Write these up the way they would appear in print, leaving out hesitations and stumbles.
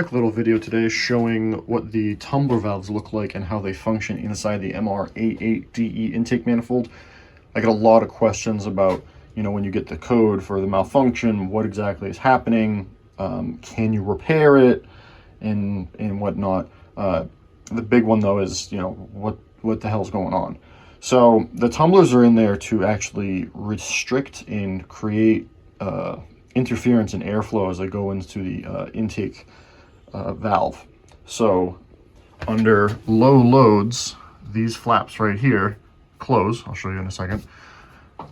quick little video today showing what the tumbler valves look like and how they function inside the MRA8DE intake manifold. I get a lot of questions about, when you get the code for the malfunction, what exactly is happening, can you repair it, and whatnot. The big one though is, what the hell's going on? So the tumblers are in there to actually restrict and create interference in airflow as they go into the intake valve. So under low loads, these flaps right here close. I'll show you in a second.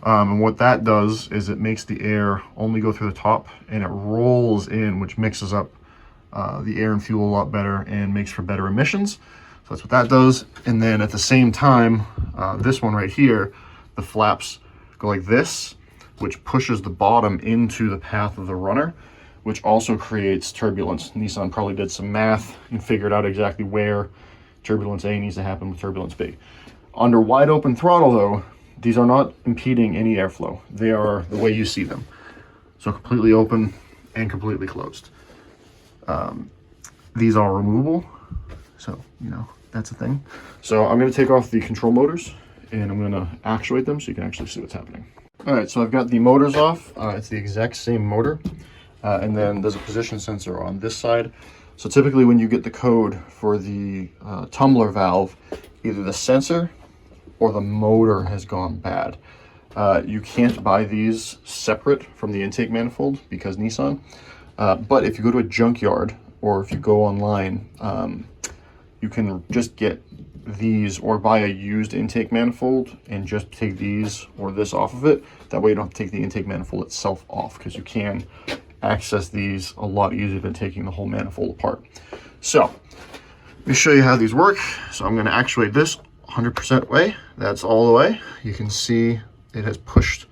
And what that does is it makes the air only go through the top, and it rolls in, which mixes up the air and fuel a lot better and makes for better emissions. So that's what that does. And then at the same time, this one right here, the flaps go like this, which pushes the bottom into the path of the runner, which also creates turbulence. Nissan probably did some math and figured out exactly where turbulence A needs to happen with turbulence B. Under wide open throttle though, these are not impeding any airflow. They are the way you see them. So completely open and completely closed. These are removable, so that's a thing. So I'm going to take off the control motors and I'm going to actuate them so you can actually see what's happening. All right, so I've got the motors off. It's the exact same motor. And then there's a position sensor on this side. So typically when you get the code for the tumbler valve, either the sensor or the motor has gone bad. You can't buy these separate from the intake manifold because Nissan. But if you go to a junkyard or if you go online, you can just get these or buy a used intake manifold and just take these or this off of it. That way you don't have to take the intake manifold itself off, because you can access these a lot easier than taking the whole manifold apart. So let me show you how these work. So I'm going to actuate this 100% way. That's all the way. You can see it has pushed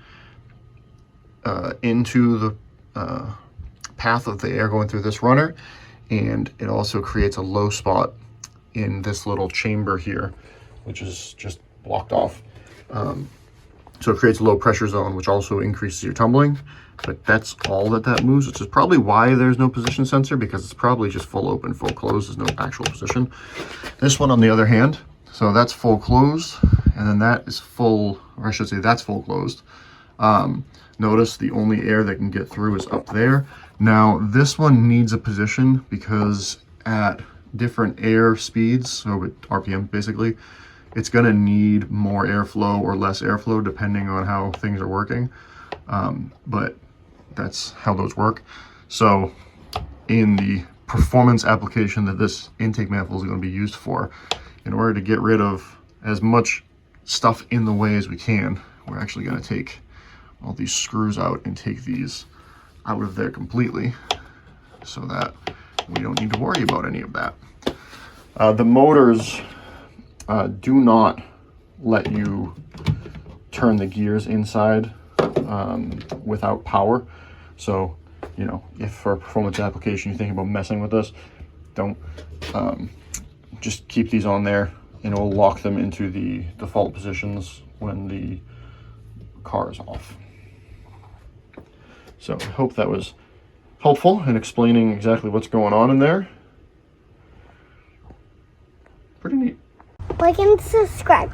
into the path of the air going through this runner, and it also creates a low spot in this little chamber here, which is just blocked off. So it creates a low pressure zone, which also increases your tumbling, but that's all that moves, which is probably why there's no position sensor, because it's probably just full open, full closed. There's no actual position. This one on the other hand, so that's full closed, and then that is full, or I should say that's full closed. Notice the only air that can get through is up there. Now this one needs a position because at different air speeds, so with RPM basically, it's going to need more airflow or less airflow depending on how things are working. But that's how those work. So in the performance application that this intake manifold is going to be used for, in order to get rid of as much stuff in the way as we can, we're actually going to take all these screws out and take these out of there completely so that we don't need to worry about any of that. The motors do not let you turn the gears inside without power. So, if for a performance application you think about messing with this, don't. Just keep these on there and it will lock them into the default positions when the car is off. So I hope that was helpful in explaining exactly what's going on in there. Pretty neat. Like and subscribe.